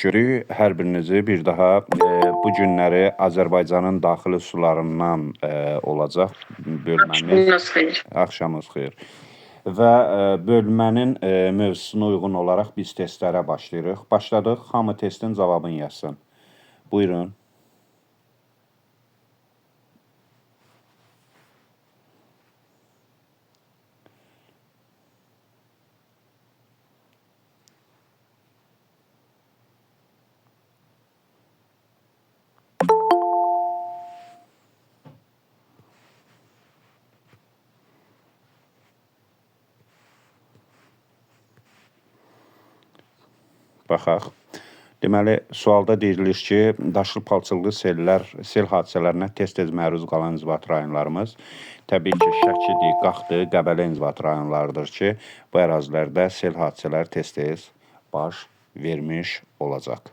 görüşürük. Hər birinizi bir daha bu günləri Azərbaycanın daxili sularından olacaq bölməmiz. Axşamınız xeyir. Axşamınız xeyir. Və bölmənin mövzusuna uyğun olaraq biz testlərə başlayırıq. Başladıq. Hamı testin cavabını yazsın. Buyurun. Baxaq. Deməli, sualda deyilir ki, daşlı palçıqlı sel hadisələrinə tez-tez məruz qalan inzibati rayonlarımız təbii ki, Şəkidir, Qaxdır, Qəbələ inzibati rayonlarıdır ki, bu ərazilərdə sel hadisələri tez-tez baş vermiş olacaq.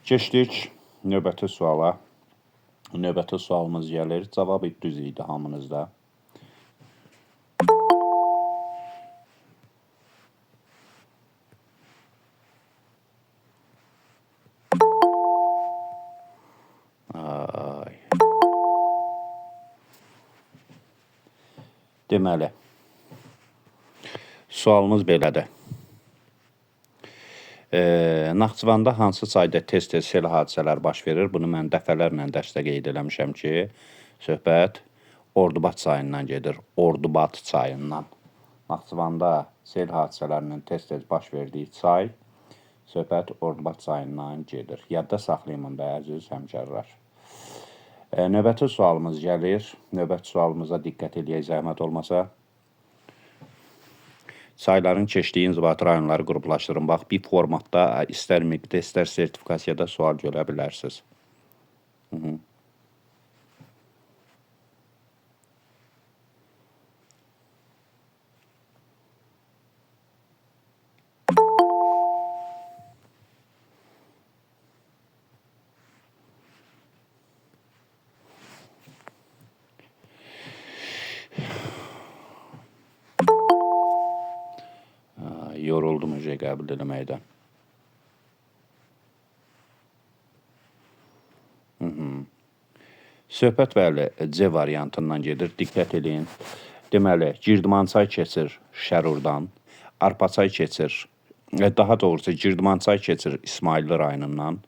Keçdik növbəti suala. Növbəti sualımız gəlir. Cavab düz idi hamınızda. Deməli, sualımız belədir. Naxçıvanda hansı çayda tez-tez sel hadisələr baş verir? Bunu mən dəfələrlə dərsdə qeyd eləmişəm ki, söhbət Ordubad çayından gedir. Ordubad çayından. Naxçıvanda sel hadisələrinin tez-tez baş verdiyi çay, söhbət Ordubad çayından gedir. Yadda saxlayın da, əziz həmkarlar. Növbəti sualımız gəlir. Növbəti sualımıza diqqət edək, zəhmət olmasa. Çayların keçdiyi inzibati rayonları qruplaşdırın. Bax, bir formatda istər miqdə, istər sertifikasiyada sual görə bilərsiniz. Yoruldum qəbul eləməkdən. Söhbət bəli, C variantından gedir. Diqqət edin. Deməli, Girdimançay keçir Şərurdan, Arpaçay keçir, daha doğrusu Girdimançay keçir İsmailli rayonundan,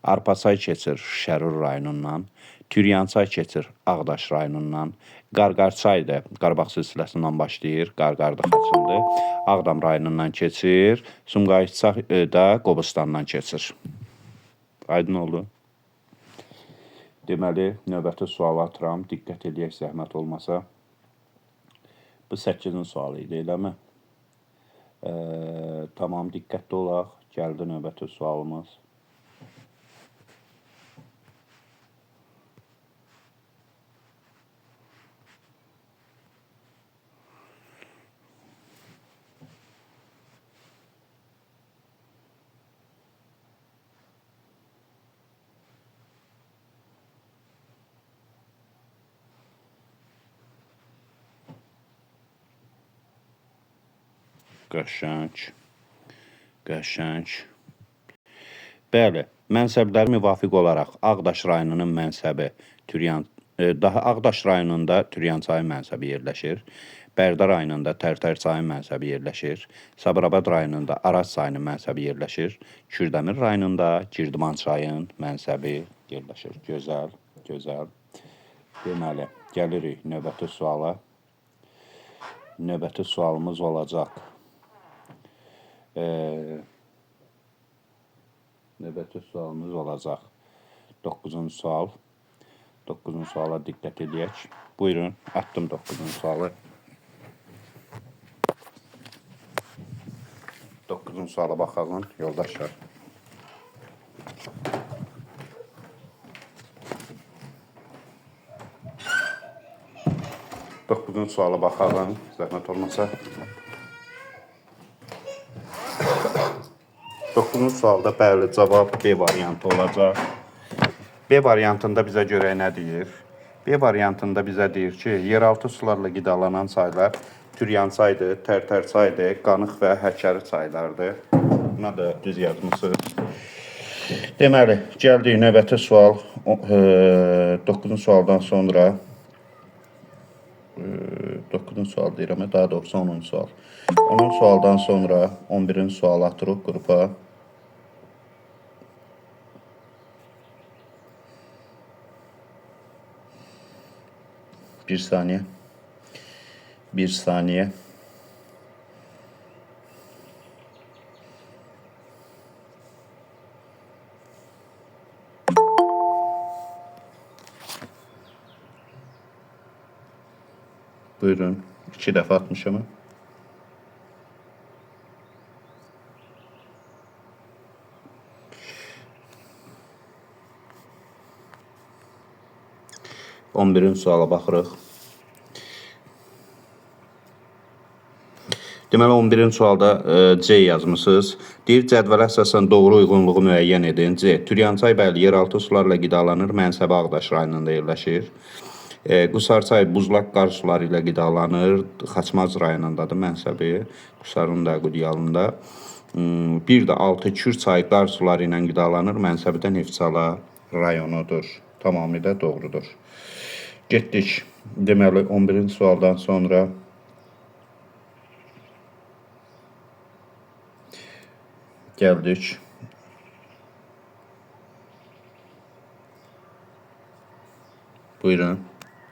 Arpaçay keçir Şərur rayonundan, Türyançay keçir Ağdaş rayonundan, Qarqarçay da Qarabağ silsiləsindən başlayır, Qarqarda xaçındır, Ağdam rayonundan keçir, Sumqayıtçay da Qobustandan keçir. Aydın oldu. Deməli, növbəti sual atıram, diqqət edək, zəhmət olmasa. Bu 8-ci sualı idi, eləmi? Tamam, diqqətli olaq, gəldi növbəti sualımız. Qəşəng. Bəli, mənsəbləri müvafiq olaraq Ağdaş rayonunun mənsəbi Ağdaş rayonunda Türyançayın mənsəbi yerləşir. Bərdə rayonunda Tərtərçayın mənsəbi yerləşir. Sabirabad rayonunda Araz çayının mənsəbi yerləşir. Kürdəmir rayonunda Girdimançayın mənsəbi yerləşir. Gözəl. Deməli, gəlirik növbəti suala. Növbəti sualımız olacaq. Növbəti sualımız olacaq. 9-cu sual. 9-cu suala diqqət edək. Buyurun, atdım 9-cu sualı. 9-cu suala baxalım, yoldaşlar. Doqquzuncu suala baxalım, zəhmət olmasa. 9-cu sualda bəli, cavab B variantı olacaq. B variantında bizə görə nə deyir? B variantında bizə deyir ki, yeraltı sularla qidalanan çaylar Türyançaydır, Tərtərçaydır, Qanıq və Həkəri çaylardır. Buna da düz yazmışsınız. Deməli, gəldik növbəti sual. 9-cu sualdan sonra 9-cu sual deyirəm, daha doğrusu 10-cu sual. 10-cu sualdan sonra 11-ci sual atırıq qrupa. Bir saniye. Bir saniye. Buyurun. 2 dəfə atmışam. On birinci suala baxırıq. Deməli, 11-ci sualda C yazmışsınız. Deyir, cədvələ əsasən doğru uyğunluğu müəyyən edin. C. Türyançay bəli, yeraltı sularla qidalanır, Mənsəbi Ağdaş rayonunda yerləşir. Qusarçay buzlaq qar suları ilə qidalanır, Xaçmaz rayonundadır Mənsəbi, Qusarın da, Qudiyalında. Bir də Altı Kür çayı qar suları ilə qidalanır, Mənsəbidə Neftçala rayonudur. Tamamilə doğrudur. Getdik. Deməli, 11-ci sualdan sonra gəldik. Buyurun.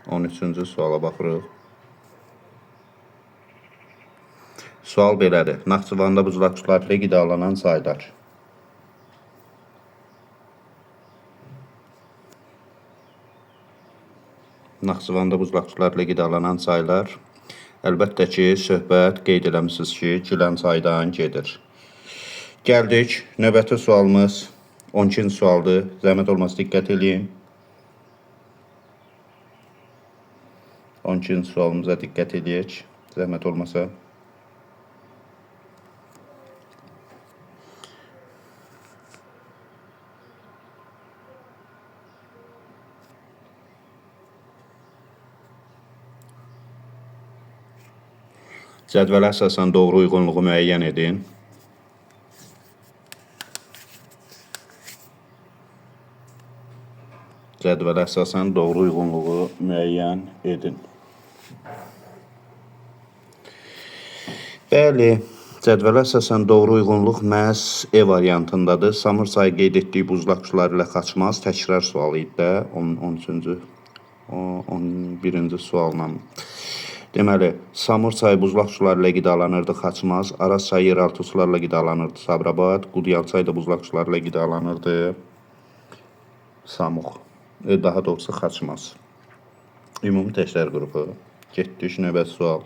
13-cü suala baxırıq. Sual belədir. Naxçıvanda buzlaq suları ilə qidalanan çaylar. Naxçıvanda buzlaq suları ilə qidalanan çaylar. Əlbəttə ki, söhbət qeyd eləmişsiniz ki, Gilən çaydan gedir. Gəldik. Növbəti sualımız 12-ci sualdır. Zəhmət olmasa diqqət edin. 12-ci sualımıza diqqət edək. Zəhmət olmasa. Cədvələ əsasən doğru uyğunluğu müəyyən edin. Cədvələ əsasən doğru uyğunluğu müəyyən edin. Bəli, cədvələ əsasən doğru uyğunluq məhz E variantındadır. Samur çayı qeyd etdiyi buzlaq suları ilə Xaçmaz təkrar sualı idi də 11-ci sualla. Deməli, Samur çayı buzlaq suları ilə qidalanırdı Xaçmaz, Araz çayı yeraltı sularla qidalanırdı Sabirabad, Qudiyal çayı da buzlaq suları ilə qidalanırdı Samux. Daha doğrusu Xaçmaz. Ümumi təkrar qrupu. Getdik növbəti sual.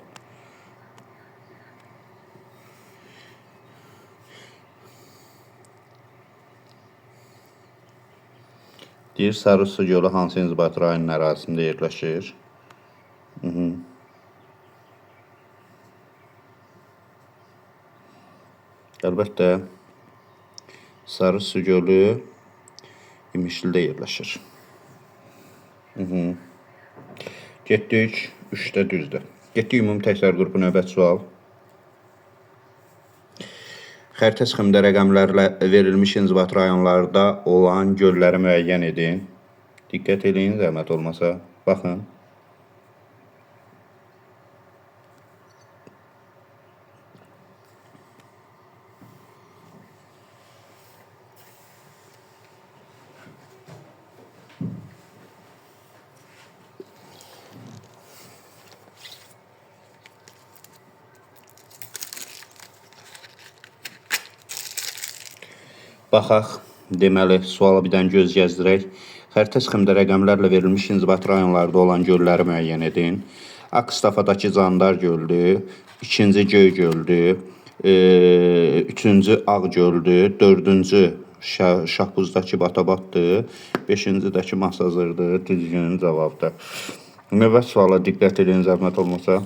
Deyir, Sarısı gölü hansı inzibati rayonun ərazisində yerləşir? Əlbəttə, Sarısı gölü İmişlidə yerləşir. Getdik, 3-də düzdür. Getdik ümumi təkrar qrupu növbəti sual. Xəritə sıxımında rəqəmlərlə verilmiş inzibati rayonlarda olan gölləri müəyyən edin. Diqqət edin, zəhmət olmasa. Baxın. Baxaq, deməli, suala bir dənə göz gəzdirək. Xəritə sıxımında rəqəmlərlə verilmiş inzibati rayonlarda olan gölləri müəyyən edin. Akstafadakı Candar göldür, 2-ci Göy göldür, 3-cü Ağ göldür, 4-cü Şahbuzdakı Batabaddır, 5-ci-dəki Masazırdır, düzgün cavabdır. Növbəti suala diqqət edin, zəhmət olmasa.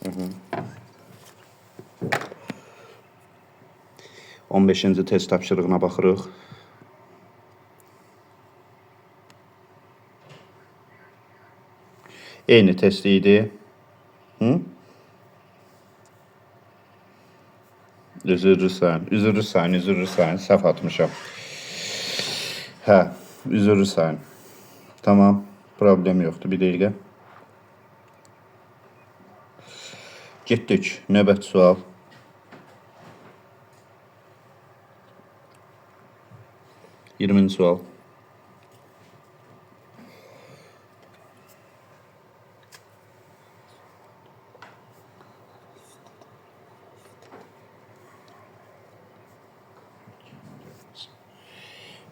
Hı-hı. 15-ci test tapşırığına baxırıq. Eyni test idi. Hı? Üzürlüsən, səhv atmışam. Hə, üzürlüsən. Tamam, problem yoxdur, bir dəqiqə. Getdik, növbəti sual. Yirminci sual.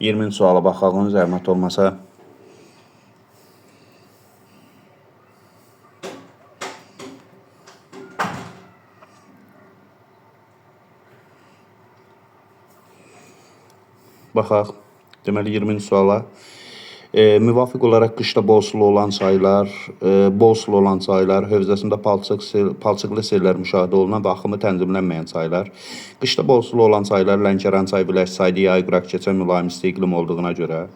Yirminci suala baxalım, zəhmət olmasa. Baxaq. Deməli 20-ci suala. Müvafiq olaraq qışda bol sulu olan çaylar, hövzəsində palçıqlı sellər müşahidə olunan və axımı tənzimlənməyən çaylar. Qışda bol sulu olan çaylar Lənkəran çay, Biləş çay, Yay, qıraq keçən mülayim isti iqlim olduğuna görə.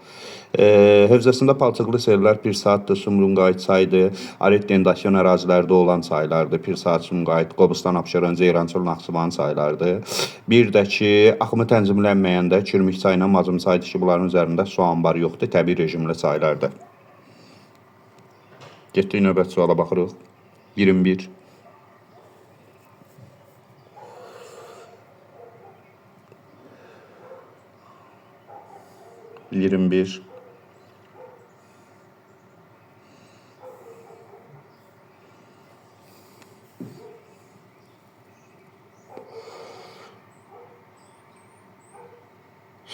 Hövzəsində palçıqlı sellər Pirsaatdır, Sumqayıt çaydır, arid dendasyon ərazilərdə olan çaylardır. Pirsaat, Sumqayıt, Qobustan, Abşeron, Zeyrançıl, Naxçıvan çaylardır. Bir də ki, axımı tənzimlənməyəndə Çürmük çayı ilə Mazım çaydır ki, bunların üzərində su anbarı yoxdur, təbii rejimli çaylardır. Getdik növbəti suala baxırıq. 21.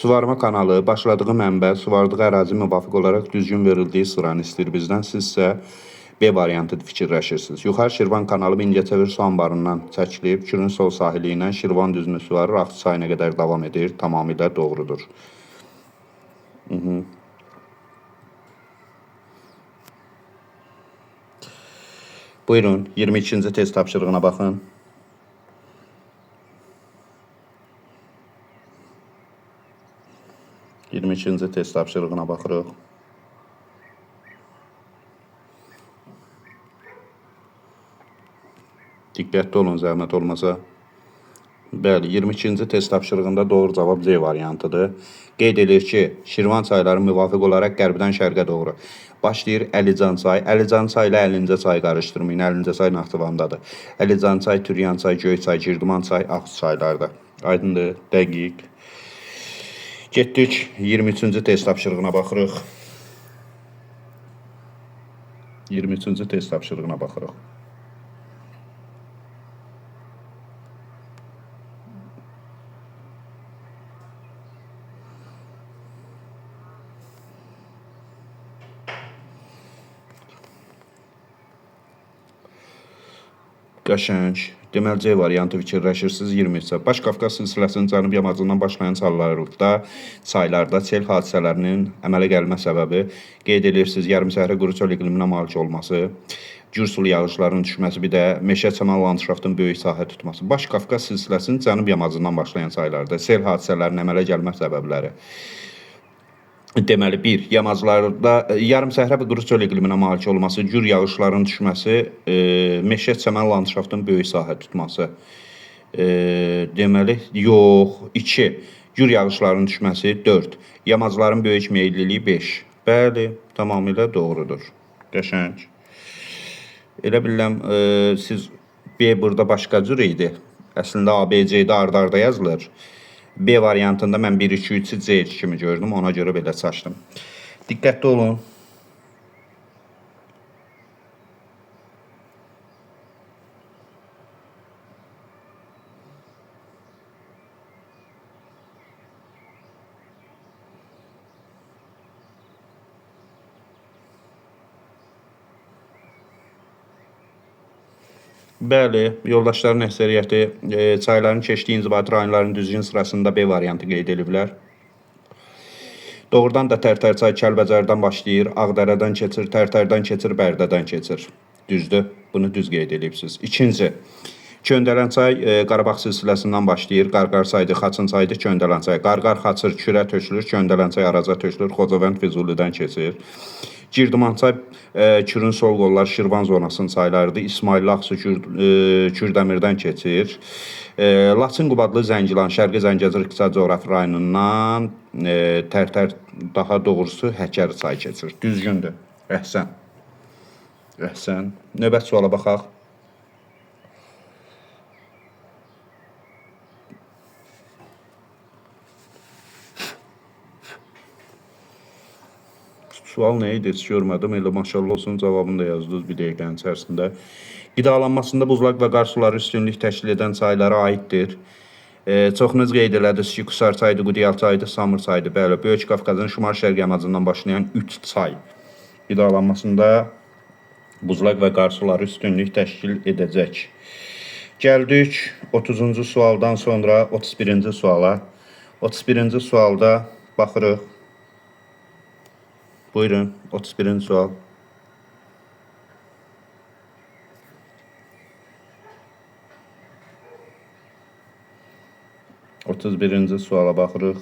Suvarma kanalı, başladığı mənbə, suvardığı ərazi müvafiq olaraq düzgün verildiyi sıranı istəyir bizdən. Siz isə B variantı fikirləşirsiniz. Yuxarı Şirvan kanalı Mingəçevir su anbarından çəkilib, Kürün sol sahili ilə Şirvan düzünü suvarır, Axçı çayına qədər davam edir. Tamamilə doğrudur. Buyurun, 22-ci test tapşırığına baxın. Test tapşırığına baxırıq. Diqqətli olun, zəhmət olmasa. Bəli, 22-ci test tapşırığında doğru cavab C variantıdır. Qeyd edir ki, Şirvan çayları müvafiq olaraq qərbdən şərqə doğru başlayır. Əlican çay. Əlican çay ilə Əlincə çay qarışdırmayın. Əlincə çay Naxçıvandadır. Əlican çay, Türyan çay, Göy çay, Girdiman çay, Ağsu çaylardır. Aydındır, dəqiq. Getdik 23-cü test tapşırığına baxırıq. 23-cü test tapşırığına baxırıq. Qəşəng. Deməli C variantı fikirləşirsiniz 23-ə. Baş Qafqaz silsiləsinin cənub yamacından başlayan çaylarda sel hadisələrinin əmələ gəlmə səbəbi qeyd edirsiniz. Yarımsəhra quru çöl iqliminə malik olması, gür sulu yağışların düşməsi, bir də meşə çəmən landşaftın böyük sahə tutması. Baş Qafqaz silsiləsinin cənub yamacından başlayan çaylarda sel hadisələrinin əmələ gəlmə səbəbləri. Deməli, 1. Yamaclarda yarımsəhra və quru çöl iqliminə malik olması, gür yağışların düşməsi, meşə çəmən landşaftın böyük sahə tutması. Deməli, yox. 2. Gür yağışların düşməsi, 4. Yamacların böyük meyilliliyi, 5. Bəli, tamamilə doğrudur. Qəşəng. Elə bilirəm, siz B burada başqa cür idi. Əslində ABC-də arda-arda yazılır. B variantında mən 1, 2, 3-ü C kimi gördüm, ona görə belə saçdım. Diqqətli olun. Bəli, yoldaşların əksəriyyəti çayların keçdiyi inzibati rayonların düzgün sırasında B variantı qeyd ediblər. Doğrudan da Tərtər çay Kəlbəcərdən başlayır, Ağdərədən keçir, Tərtərdən keçir, Bərdədən keçir. Düzdür, bunu düz qeyd edibsiniz. İkinci, Köndələn çay Qarabağ silsiləsindən başlayır, Qarqar çaydır, Xaçın çaydır, Köndələn çay. Qarqar, Xaçır, Kürə tökülür, Köndələn çay Araca tökülür, Xocavənd Füzulidən keçir. Girdimançay Kürün sol qollar Şirvan zonasının çaylarıdır. İsmail Ağsu Kürdəmirdən keçir. Laçın Qubadlı Zəngilan Şərqi Zəngəzur İqtisadi Coğrafi rayonundan Tərtər daha doğrusu Həkəri çayı keçir. Düzgündür. Əhsən. Əhsən. Növbət suala baxaq. Sual nə idi? Heç görmədim. Elə maşallah olsun cavabını da yazdınız bir dəqiqənin içərisində. Qidalanmasında buzlaq və qar suları üstünlük təşkil edən çaylara aiddir. Çoxunuz qeyd elədiniz ki, Qusar çayıdır, Qudiyal çayıdır, Samur çayıdır. Bəli, Böyük Qafqazın şimal-şərq yamacından başlayan 3 çay qidalanmasında buzlaq və qar suları üstünlük təşkil edəcək. Gəldik 30-cu sualdan sonra 31-ci suala. 31-ci sualda baxırıq. Buyurun, 31-ci sual. Birinci suala baxırıq.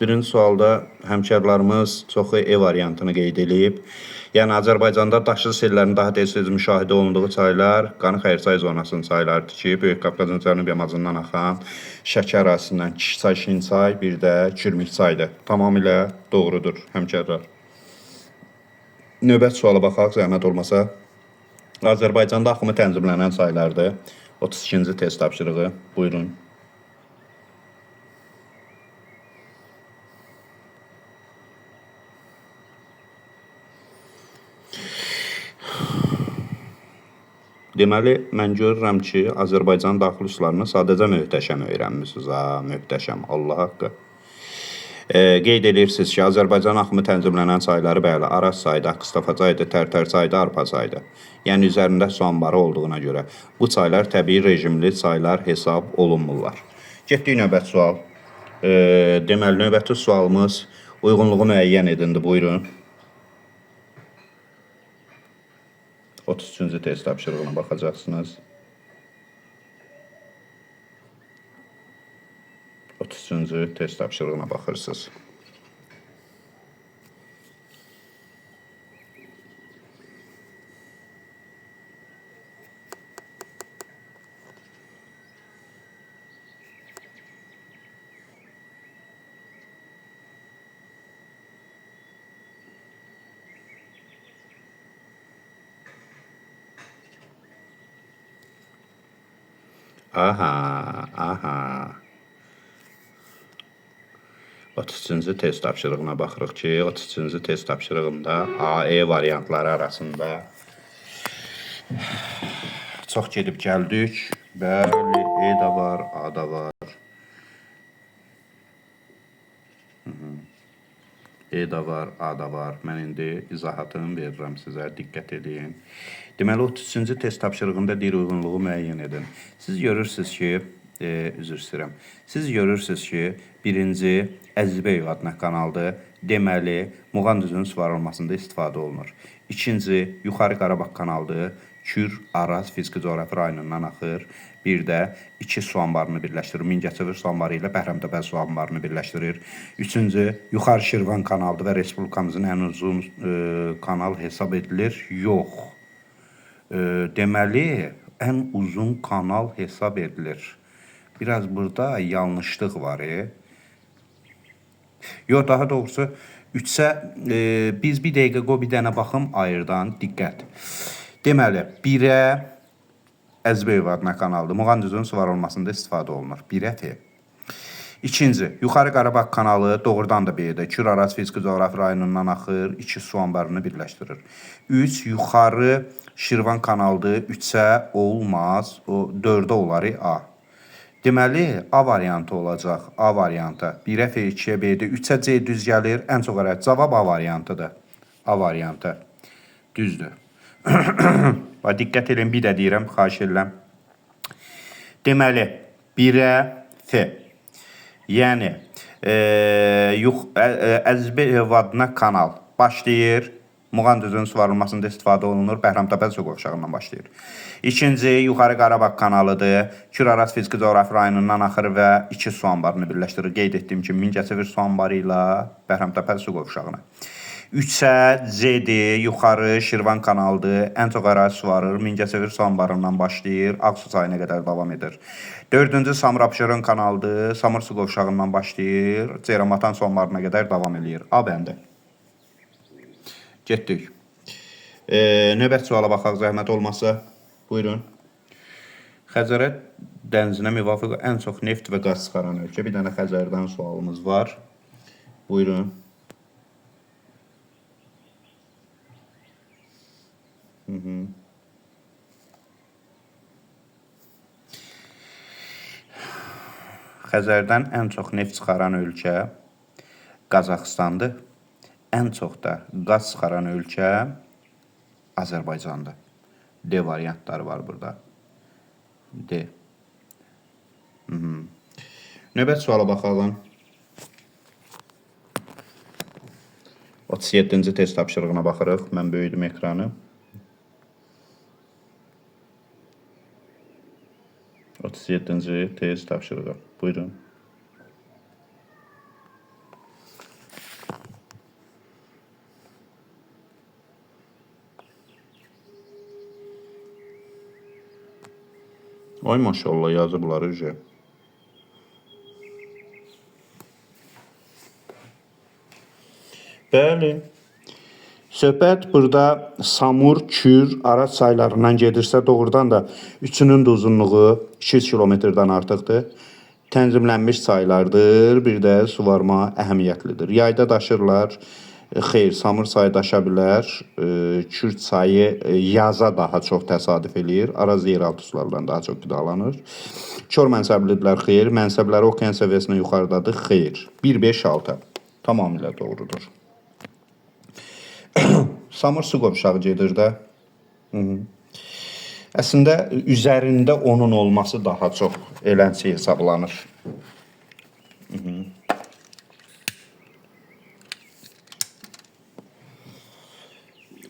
Birinci sualda həmkarlarımız çoxu E variantını qeyd edib. Yəni Azərbaycanda daşlı sellərin daha tez müşahidə olunduğu çaylar Qanı-Xəyirsay zonasının çaylarıdır ki, Böyük Qafqazın cənub yamacından axan Şəki ərazisindən Kişiçay, Şinçay, bir də Kürmük çaydır. Tamamilə doğrudur həmkarlar. Növbət suala baxaq, zəhmət olmasa. Azərbaycanda axımı tənzimlənən çaylardır. 32-ci test tapşırığı. Buyurun. Deməli, mən görürəm ki, Azərbaycan daxili sularını sadəcə möhtəşəm öyrənmişsiniz. Möhtəşəm, Allah haqqı. Qeyd edirsiniz ki, Azərbaycan axımı tənzimlənən çayları bəli, Araz çayıdır, Akstafa çayıdır, Tərtər çayıdır, Arpa çayıdır. Yəni üzərində su anbarı olduğuna görə bu çaylar təbii rejimli çaylar hesab olunmurlar. Getdik növbəti sual. Deməli, növbəti sualımız uyğunluğu müəyyən edindir. Buyurun. 33-cü test tapşırığına baxacaqsınız. 33-cü test tapşırığına baxırsınız. Aha. 33-cü test tapşırığına baxırıq ki, 33-cü test tapşırığında A, E variantları arasında çox gedib gəldik. Bəli, E də var, A da var. E də var, A da var. Mən indi izahatını verirəm sizə, diqqət edin. Deməli, 33-cü test tapşırığında deyir uyğunluğu müəyyən edin. Siz görürsünüz ki, üzr istəyirəm. Siz görürsünüz ki, birinci Əzizbəyev adına kanaldır. Deməli, Muğan düzünün suvarılmasında istifadə olunur. İkinci, Yuxarı Qarabağ kanalıdır. Kür, Araz, Fiziki Coğrafi rayonundan axır. Bir də iki su anbarını birləşdirir. Mingəçevir su anbarı ilə Bəhramtəpə su anbarını birləşdirir. Üçüncü, Yuxarı Şirvan kanalıdır və Respublikamızın ən uzun kanal hesab edilir. Yox. Deməli, ən uzun kanal hesab edilir. Biraz burada yanlışlıq var. Yox, daha doğrusu, biz bir dəqiqə qoy bir dənə baxım ayırdan, diqqət. Deməli, 1-ə Əzizbəyev adına kanaldır. Muğan düzünün suvarılmasında istifadə olunur. 1-ə F. İkinci, Yuxarı Qarabağ kanalı doğrudan da B-də. Kür, Araz, Fiziki Coğrafi rayonundan axır, iki su anbarını birləşdirir. 3, Yuxarı Şirvan kanalıdır. 3-ə olmaz, o 4-ə olar A. Deməli, A variantı olacaq. A variantı. 1-ə F, 2-ə B-də, 3-ə C düz gəlir. Ən çox ərət cavab A variantıdır. A variantı. Düzdür. Diqqət edin, bir də deyirəm, xahiş edirəm. Deməli, 1-ə F. Yəni, Əzizbəyev adına kanal başlayır. Muğan düzünün suvarılmasında istifadə olunur. Bəhramtəpə su qovşağından başlayır. İkinci, Yuxarı Qarabağ kanalıdır. Kür-Araz fiziki coğrafi rayonundan axır və 2 su anbarını birləşdirir. Qeyd etdiyim kimi Mingəçevir su anbarı ilə Bəhramtəpə su qovşağına. 3-ə C-dir, yuxarı Şirvan kanalıdır. Ən çox ərazi suvarır. Mingəçevir su anbarından başlayır, Ağsu çayına qədər davam edir. 4-cü Samur Abşeron kanalıdır. Samur su qovşağından başlayır, Ceyranbatan su anbarına qədər davam edir. A bəndi. Getdik. Növbət suala baxaq, zəhmət olmasa. Buyurun. Xəzərə dənizinə müvafiq ən çox neft və qaz çıxaran ölkə. Bir dənə Xəzərdən sualımız var. Buyurun. Xəzərdən ən çox neft çıxaran ölkə Qazaxıstandır. Ən çox da qaz çıxaran ölkə Azərbaycandır. D variantları var burada. D. Növbət suala baxalım. 37-ci test tapşırığına baxırıq. Mən böyüdüm ekranı. 37-ci test tapşırığı. Buyurun. Ay maşallah yazıblar üzə. Bəli. Söhbət burada Samur, Kür, Araz çaylarından gedirsə doğrudan da üçünün də uzunluğu 200 kilometrdən artıqdır. Tənzimlənmiş çaylardır, bir də suvarma əhəmiyyətlidir. Yayda daşırlar, xeyr, Samur çayı daşa bilər, Kür çayı yaza daha çox təsadüf eləyir, Araz yeraltı sulardan daha çox qidalanır. Kör mənsəblidirlər, xeyr, mənsəbləri okean səviyyəsindən yuxarıdadır, xeyr. 1, 5, 6 tamamilə doğrudur. Samur su qovşağı gedir də. Əslində, üzərində onun olması daha çox elənçi hesablanır.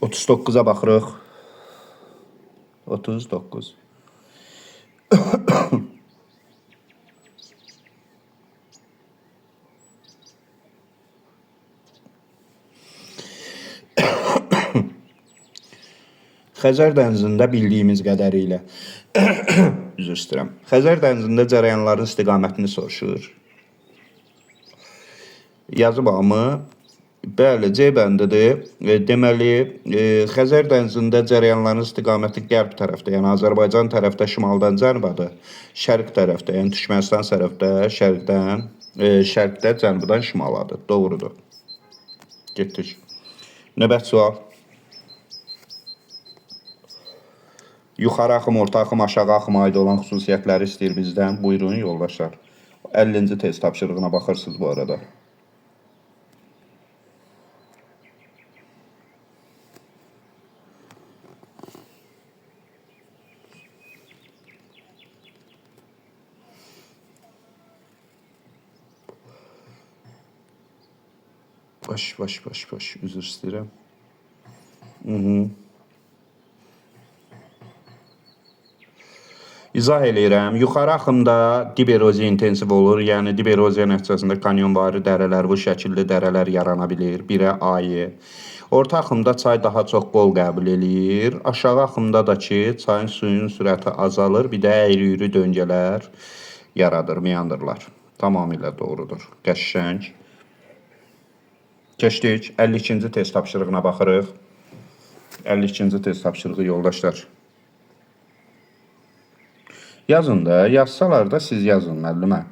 39-a baxırıq. 39. Xəzər dənizində bildiyimiz qədərilə üzr istəyirəm. Xəzər dənizində cərəyanların istiqamətini soruşur. Yazı bağımı bəli, C bəndidir. Deməli, Xəzər dənizində cərəyanların istiqaməti qərb tərəfdə, yəni Azərbaycan tərəfdə şimaldan cənubadır. Şərq tərəfdə, yəni Türkmənistan tərəfdə şərqdə cənubadan şimaladır. Doğrudur. Getdik. Növbət sual. Yuxarı axım, orta axım, aşağı axıma aid olan xüsusiyyətləri istəyir bizdən. Buyurun yoldaşlar. 50-ci test tapşırığına baxırsınız bu arada. Baş. Üzr istəyirəm. İzah eləyirəm. Yuxarı axımda dib eroziya intensiv olur. Yəni dib eroziya nəticəsində kanyonvari dərələr, bu şəkilli dərələr yarana bilir. 1-ə A-yə. Orta axımda çay daha çox qol qəbul eləyir. Aşağı axımda da ki, çayın suyun sürəti azalır. Bir də əyri-üyrü döngələr yaradır, meandırlar. Tamamilə doğrudur. Qəşəng. Keçdik. 52-ci test tapşırığına baxırıq. 52-ci test tapşırığı yoldaşlar. Yazın da, yazsalar da siz yazın müəllimə.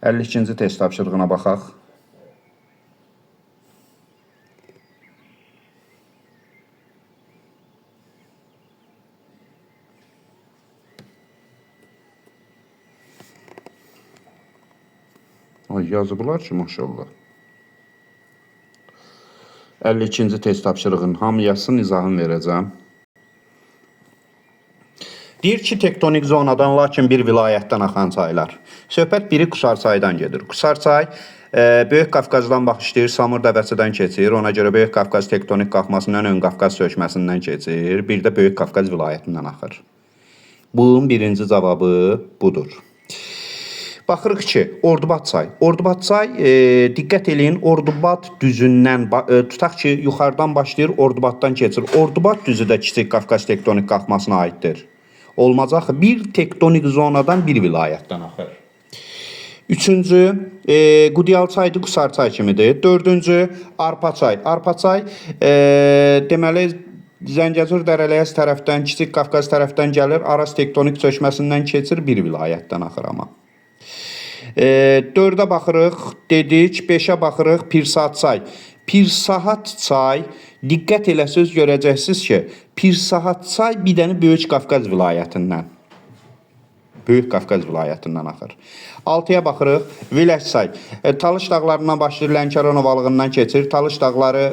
52-ci test tapşırığına baxaq. Ay, yazıblar ki, maşallah. 52-ci test tapşırığın hamıyasının izahını verəcəm. Deyir ki, tektonik zonadan, lakin bir vilayətdən axan çaylar. Söhbət biri Qusar çaydan gedir. Qusar çay Böyük Qafqazdan başlayır, Samur dəvəsindən keçir. Ona görə Böyük Qafqaz tektonik qalxmasından Ön Qafqaz çökməsindən keçir. Bir də Böyük Qafqaz vilayətindən axır. Bunun birinci cavabı budur. Baxırıq ki, Ordubad çay. Ordubad çay, diqqət eləyin, Ordubad düzündən, tutaq ki, yuxarıdan başlayır, Ordubaddan keçir. Ordubad düzü də Kiçik Qafqaz tektonik qalxmasına aiddir. Olmaz axı, bir tektonik zonadan bir vilayətdən axır. Üçüncü, Qudiyal çaydır, Qusar çay kimidir. Dördüncü, Arpa çay. Arpa çay, deməli, Zəngəzur Dərələyəz tərəfdən, Kiçik Qafqaz tərəfdən gəlir, Araz tektonik çökməsindən keçir, bir vilayətdən axır amma. 4-ə baxırıq, dedik, 5-ə baxırıq, Pirsahat çay. Pirsahat çay, diqqət eləsiniz, görəcəksiniz ki, Pirsahat çay bir dənə Böyük Qafqaz vilayətindən. Böyük Qafqaz vilayətindən axır. 6-ya baxırıq, Viləş çay. Talış dağlarından başlayır, Lənkəran ovalığından keçir. Talış dağları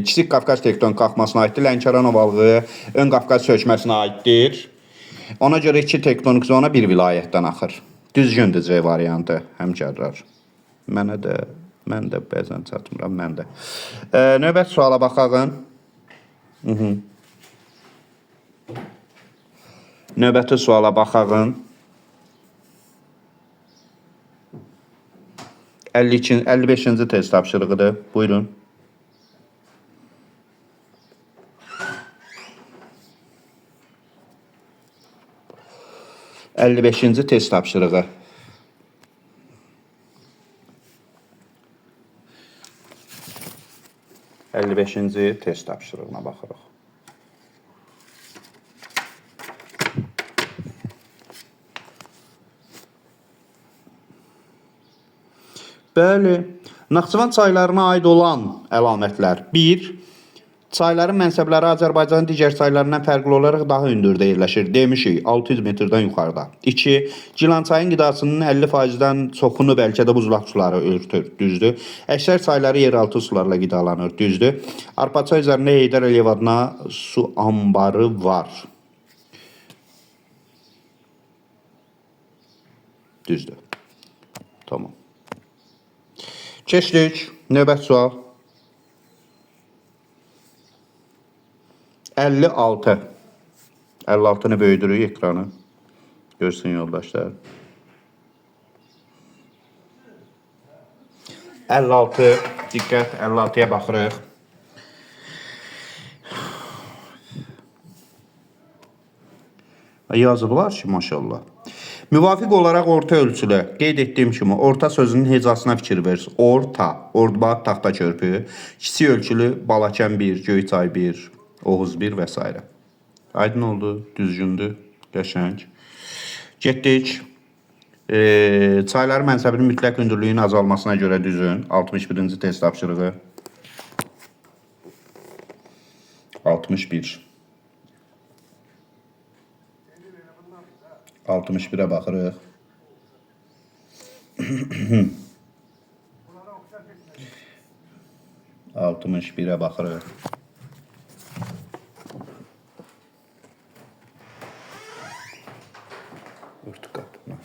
Kiçik Qafqaz tektonik qalxmasına aiddir. Lənkəran ovalığı Ön Qafqaz çökməsinə aiddir. Ona görə iki tektonik zona bir vilayətdən axır. Düzgündür C variantı, həmkarlar. Mən də bəzən çatmıram, mən də. Növbət suala baxağın. Növbəti suala baxağın. 55-ci test tapşırığıdır. Buyurun. Beşinci test tapşırığı. Beşinci test tapşırığına baxırıq. Bəli, Naxçıvan çaylarına aid olan əlamətlər. 1. Çayların mənsəbləri Azərbaycanın digər çaylarından fərqli olaraq daha hündürdə yerləşir. Demişik, 600 metrdən yuxarıda. 2. Gilançayın qidasının 50%-dən çoxunu bəlkə də buzlaq suları örtür. Düzdür. Əksər çayları yeraltı sularla qidalanır. Düzdür. Arpaçay üzərində Heydər Əliyev adına su anbarı var. Düzdür. Tamam. Keçdik. Növbət sual. 56. 56'nı böyüdürük ekranı. Görsün yoldaşlar. 56. Diqqət, 56'ya baxırıq. Yazıblar ki, maşallah. Müvafiq olaraq orta ölçülə qeyd etdiyim kimi orta sözünün hecasına fikir ver. Orta, Ordubad, Taxta Körpü, kiçik ölçülü Balakən 1, Göyçay 1, Oğuz 1 və s. Aydın oldu, düzgündür, qəşəng. Getdik. Çayların mənsəbinin mütləq hündürlüyün azalmasına görə düzün. 61-ci test tapşırığı. 61. 61'ə baxırıq. Altmış birə baxırıq. Urtuqatına.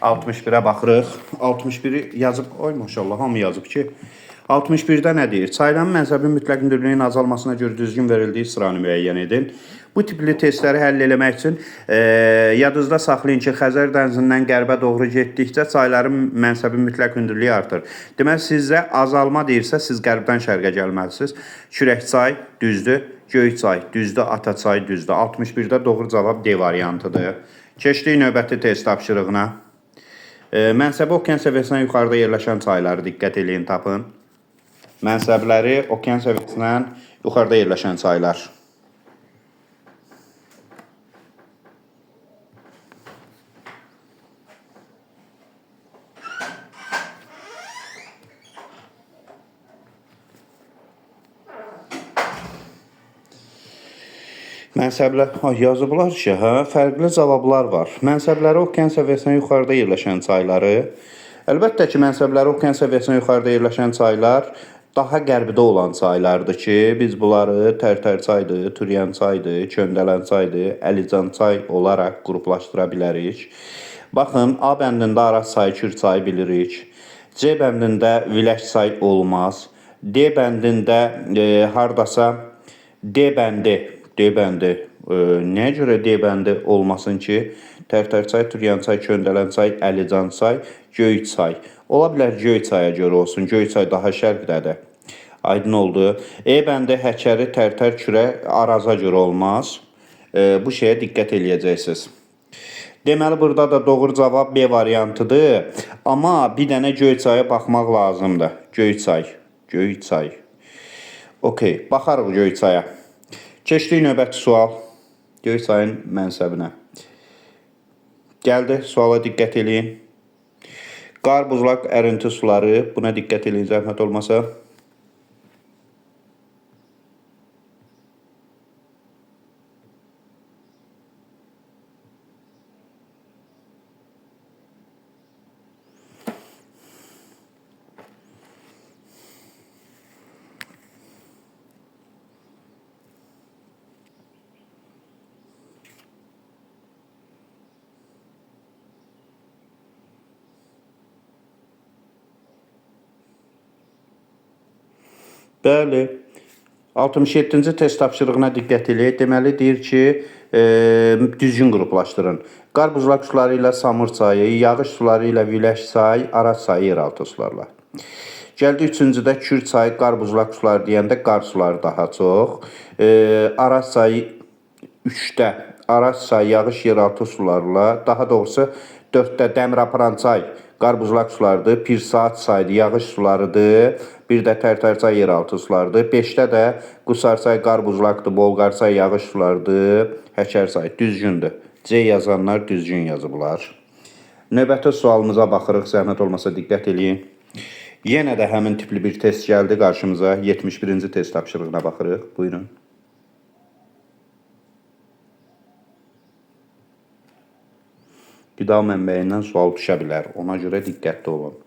61'ə baxırıq. 61'i yazıb, oy maşallah, hamı yazıb ki, 61'də nə deyir? Çayların mənsəbinin mütləq hündürlüyünün azalmasına görə düzgün verildiyi sıranı müəyyən edin. Bu tipli testləri həll eləmək üçün yadınızda saxlayın ki, Xəzər dənizindən qərbə doğru getdikcə çayların mənsəbi mütləq hündürlüyü artır. Deməli, sizə azalma deyirsə, siz qərbdən şərqə gəlməlisiniz. Kürəkçay düzdür, Göyçay düzdür, Ataçay düzdür. 61'də doğru cavab D variantıdır. Keçdik növbəti test tapşırığına. Mənsəbi okean səviyyəsindən yuxarıda yerləşən çayları diqqət eləyin, tapın. Mənsəbləri okean səviyyəsindən yuxarıda yerləşən çaylar. Mənsəblər, yazıblar ki, fərqli cavablar var. Mənsəbləri okean səviyyəsindən yuxarıda yerləşən çayları. Əlbəttə ki, mənsəbləri okean səviyyəsindən yuxarıda yerləşən çaylar daha qərbdə olan çaylardır ki, biz bunları Tərtər çaydır, Türyan çaydır, Köndələn çaydır, Əlican çay olaraq qruplaşdıra bilərik. Baxın, A bəndində Araz çayı, Kür çayı bilirik. C bəndində Viləş çay olmaz. D bəndində hardasa D bəndi nəyə görə D bəndi olmasın ki? Tərtər çay, Türyan çay, Köndələn çay, Əlican çay, Göy çay. Ola bilər Göy çaya görə olsun. Göy çay daha şərqdədir. Aydın oldu. E bəndi Həkəri, Tərtər, Kürə, Araza görə olmaz. Bu şeyə diqqət eləyəcəksiniz. Deməli, burada da doğru cavab B variantıdır. Amma bir dənə Göy çaya baxmaq lazımdır. Göy çay. Göy çay. Okey, baxarıq Göy çaya. Keçdik növbəti sual. Göy çayın mənsəbinə. Gəldi, suala diqqət eləyin. Qar, buzlaq, ərinti suları. Buna diqqət eləyin, zəhmət olmasa. Bəli. 67-ci test tapşırığına diqqət eləyək. Deməli, deyir ki, düzgün qruplaşdırın. Qar, buzlaq suları ilə Samur çayı, yağış suları ilə Viləş çay, Araz çayı yeraltı sularla. Gəldi 3-cüdə Kür çayı, qar, buzlaq suları deyəndə qar suları daha çox. Araz çayı 3-də, Araz çayı, yağış yeraltı sularla, daha doğrusu 4-də Dəmiraparan çay, qar, buzlaq sularıdır. Pirsaat çayı, yağış sularıdır. Bir də Tərtər çay yeraltı sularıdır. 5-də də Qusar çay, qar, buzlaqdır. Bolqar çay, yağış sularıdır. Həkər çay düzgündür. C yazanlar düzgün yazıblar. Növbəti sualımıza baxırıq. Zəhmət olmasa diqqət eləyin. Yenə də həmin tipli bir test gəldi qarşımıza. 71-ci test tapşırığına baxırıq. Buyurun. Qida mənbəyindən sual düşə bilər. Ona görə diqqətli olun.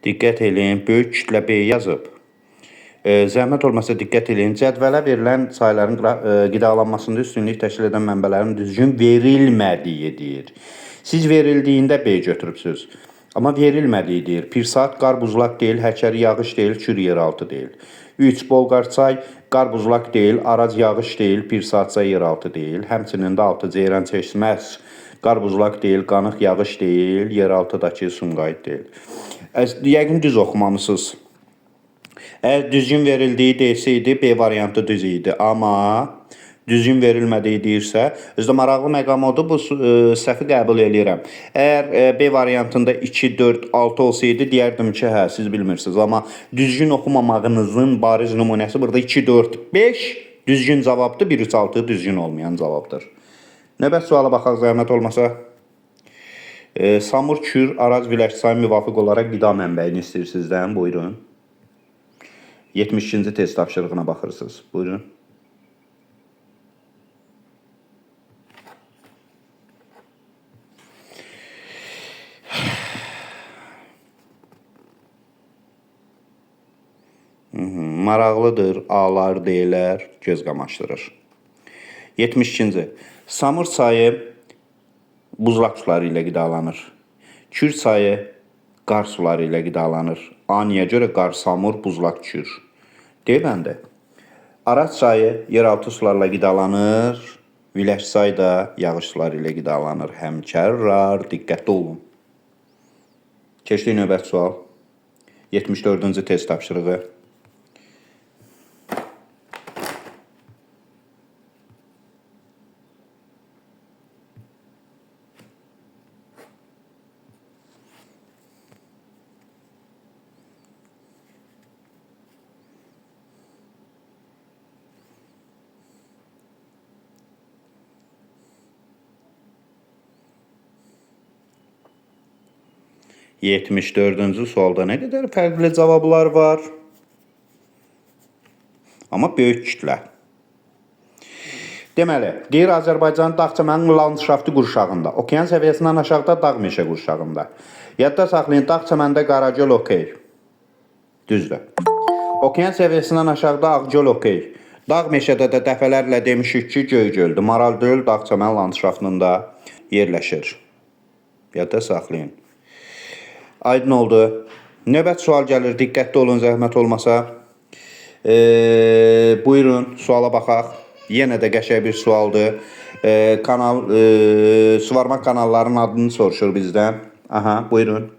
Diqqət eləyin, böyük kütlə B yazıb. Zəhmət olmasa diqqət eləyin. Cədvələ verilən çayların qidalanmasında üstünlük təşkil edən mənbələrin düzgün verilmədiyi deyir. Siz verildiyində B götürübsünüz. Amma verilmədiyi deyir. Pirsaat, qar, buzlaq deyil, Həkəri, yağış deyil, Kür yeraltı deyil. 3. Bolqar çay, qar, buzlaq deyil, Araz, yağış deyil, Pirsaat çay yeraltı deyil. Həmçinin də 6. Ceyran çeşməz, qar, buzlaq deyil, Qanıq, yağış deyil, yeraltıdakı Sumqayıt deyil. Yəqin düz oxumamısınız. Əgər düzgün verildiyi desəydi, B variantı düz idi. Amma düzgün verilmədiyi deyirsə, özdə maraqlı məqam odur, bu səhvi qəbul eləyirəm. Əgər B variantında 2, 4, 6 olsaydı, deyərdim ki, hə, siz bilmirsiniz. Amma düzgün oxumamağınızın bariz nümunəsi burada 2, 4, 5 düzgün cavabdır, 1, 3, 6 düzgün olmayan cavabdır. Növbət suala baxaq, zəhmət olmasa. Samur, Kür, Araz, Viləş çayı müvafiq olaraq qida mənbəyini istəyir sizdən. Buyurun. 72-ci test tapşırığına baxırsınız. Buyurun. Maraqlıdır, A-lar deyilər, göz qamaşdırır. 72-ci. Samur çayı buzlaq suları ilə qidalanır. Kür çayı qar suları ilə qidalanır. A niyə görə? Qar, Samur, buzlaq, Kür. D bəndi. Araz çayı yeraltı sularla qidalanır. Viləş çayı da yağış suları ilə qidalanır. Həmkərrar, diqqətli olun. Keçdik növbəti sual. 74-cü test tapşırığı. 74-cü sualda nə qədər fərqli cavablar var? Amma böyük kütlə. Deməli, deyir Azərbaycanın dağ-çəmənin landşaftı qurşağında, okean səviyyəsindən aşağıda dağ meşə qurşağında. Yadda saxlayın, dağ-çəməndə Qaragöl okey. Düzdür. Okean səviyyəsindən aşağıda Ağgöl okey. Dağ meşədə də dəfələrlə demişik ki, Göygöldür. Maral göl dağ-çəmən landşaftında yerləşir. Yadda saxlayın. Aydın oldu. Növbət sual gəlir, diqqətli olun, zəhmət olmasa. Buyurun, suala baxaq. Yenə də qəşəng bir sualdır. Suvarma kanallarının adını soruşur bizdən. Aha, buyurun.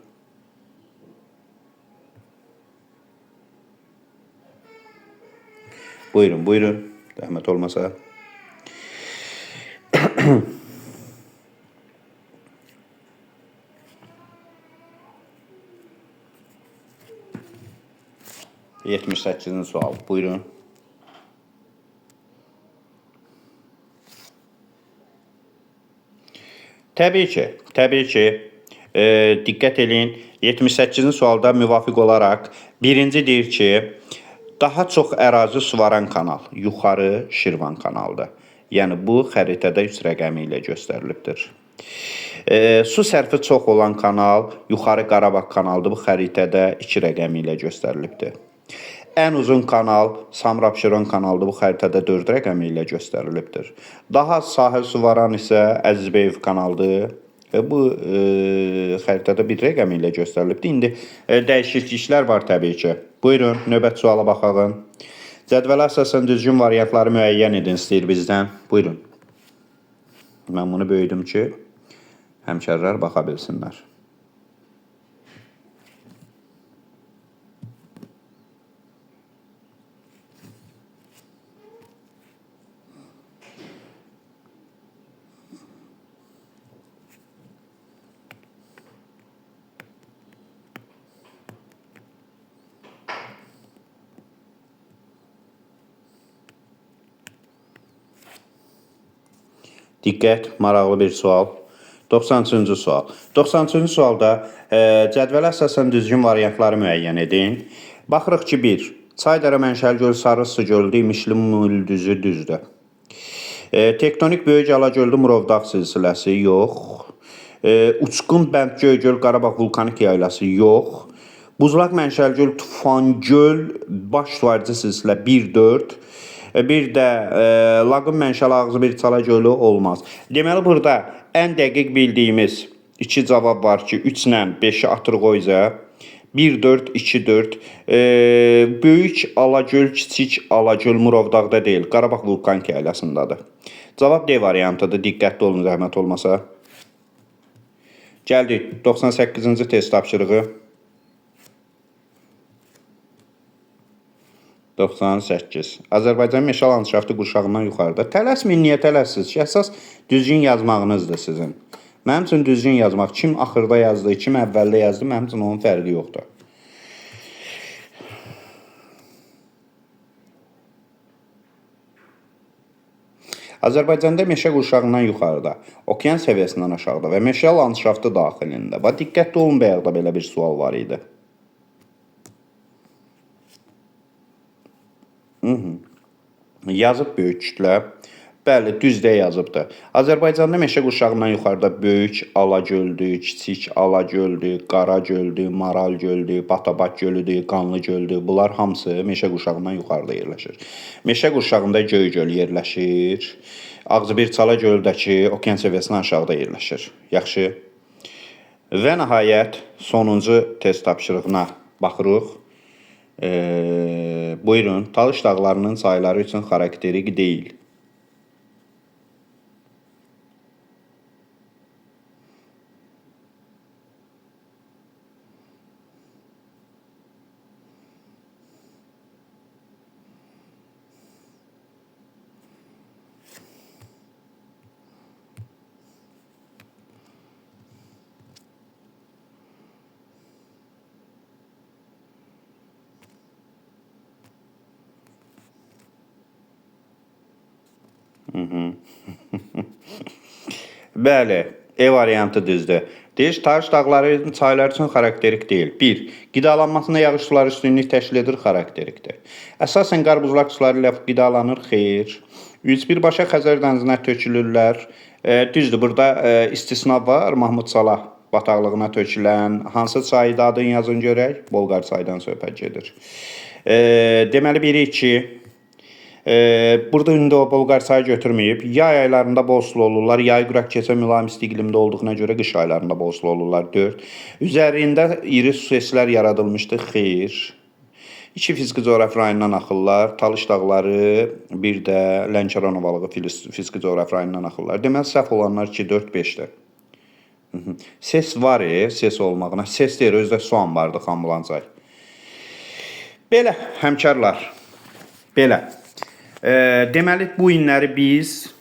Buyurun, buyurun. Zəhmət olmasa. Yetmiş səkkizinci sual. Buyurun. Təbii ki, diqqət edin. 78-ci sualda müvafiq olaraq birinci deyir ki, daha çox ərazi suvaran kanal yuxarı Şirvan kanalıdır. Yəni bu xəritədə 3 rəqəmi ilə göstərilibdir. Su sərfi çox olan kanal yuxarı Qarabağ kanalıdır. Bu xəritədə 2 rəqəmi ilə göstərilibdir. Ən uzun kanal Samur-Abşeron kanalıdır. Bu xəritədə 4 rəqəmi ilə göstərilibdir. Daha az sahil suvaran isə Əzizbəyev kanalıdır. Bu xəritədə 1 rəqəmi ilə göstərilibdir. İndi dəyişikliklər var təbii ki. Buyurun, növbət suala baxaq. Cədvələ əsasən düzgün variantları müəyyən edin istəyir bizdən. Buyurun. Mən bunu böyüdüm ki, həmkarlar baxa bilsinlər. Diqqət, maraqlı bir sual. 93-cü sual. 93-cü sualda cədvələ əsasən düzgün variantları müəyyən edin. Baxırıq ki, 1. Çaydara Mənşəli göl Sarı su gölü İmişli Müldüzü düzdür. Tektonik Böyük Alagöldə Murovdağ silsiləsi yox. Uçqun Bənd Göygöl Qarabağ vulkanik yaylası yox. Buzlaq Mənşəli göl Tufan göl baş tuvarcı silsilə 1-4. Bir də Laqın Mənşəli Ağzı bir Çala gölü olmaz. Deməli, burada ən dəqiq bildiyimiz 2 cavab var ki, 3 ilə 5-i atırıq o izə. 1-4, 2-4. Böyük Alagöl, Kiçik Alagöl Murovdağda deyil, Qarabağ vulkanik yaylasındadır. Cavab D variantıdır, diqqətli olun, zəhmət olmasa. Gəldik 98-ci test tapşırığı. 98. Azərbaycan meşə landşaftı qurşağından yuxarıda. Tələsməyin, niyə tələssiniz ki? Əsas düzgün yazmağınızdır sizin. Mənim üçün düzgün yazmaq. Kim axırda yazdı, kim əvvəldə yazdı, mənim üçün onun fərqi yoxdur. Azərbaycanda meşə qurşağından yuxarıda, okean səviyyəsindən aşağıda və meşə landşaftı daxilində. Diqqətli olun, bayaqda belə bir sual var idi. Yazıb böyük kütlə. Bəli, düzdə yazıbdır. Azərbaycanda meşə qurşağından yuxarıda Böyük Alagöldür, Kiçik Alagöldür, Qara göldür, Maral göldür, Batabak gölüdür, Qanlı göldür. Bunlar hamısı meşə qurşağından yuxarıda yerləşir. Meşə qurşağında Göygöl yerləşir. Ağzıbirçala göldəki okean səviyyəsindən aşağıda yerləşir. Yaxşı. Və nəhayət sonuncu test tapşırığına baxırıq. Buyurun, Talış dağlarının sayıları üçün xarakterik deyil. Bəli, E variantı düzdür. Deyir, Tarış dağları çaylar üçün xarakterik deyil. 1. Qidalanmasında yağış suları üstünlük təşkil edir, xarakterikdir. Əsasən qarpızlaq suları ilə qidalanır, xeyr. 3. Birbaşa Xəzər dənizinə tökülürlər. Düzdür, burada istisna var. Mahmud Salah bataqlığına tökülən hansı çaydı adını yazın görək. Bolqar çaydan söhbət gedir. Deməli bilirik ki, burada indi o Bolqar çayı götürməyib. Yay aylarında bol sulu olurlar. Yay quraq keçə mülayim isti iqlimdə olduğuna görə qış aylarında bol sulu olurlar. 4. Üzərində iri su seslər yaradılmışdır. Xeyr. 2 fiziki coğrafi rayonundan axırlar. Talış dağları, bir də Lənkəran ovalığı fiziki coğrafi rayonundan axırlar. Deməli səhv olanlar 2, 4, 5-dir. Ses var, ses olmağına. Ses deyir, özdə su anbarıdır Xanbulancay. Belə, həmkarlar. Belə. Deməli, bu günləri biz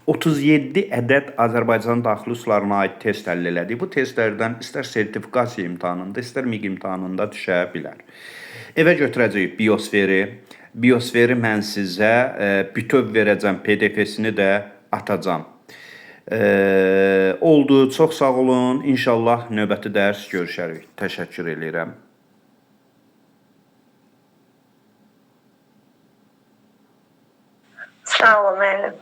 37 ədəd Azərbaycan daxili sularına aid test həll elədik. Bu testlərdən istər sertifikasiya imtahanında, istər MİQ imtahanında düşə bilər. Evə götürəcəyik biosferi. Biosferi mən sizə bütöv verəcəm, PDF-sini də atacam. Oldu, çox sağ olun. İnşallah növbəti dərs görüşərik. Təşəkkür edirəm. Sağ ol müəllim.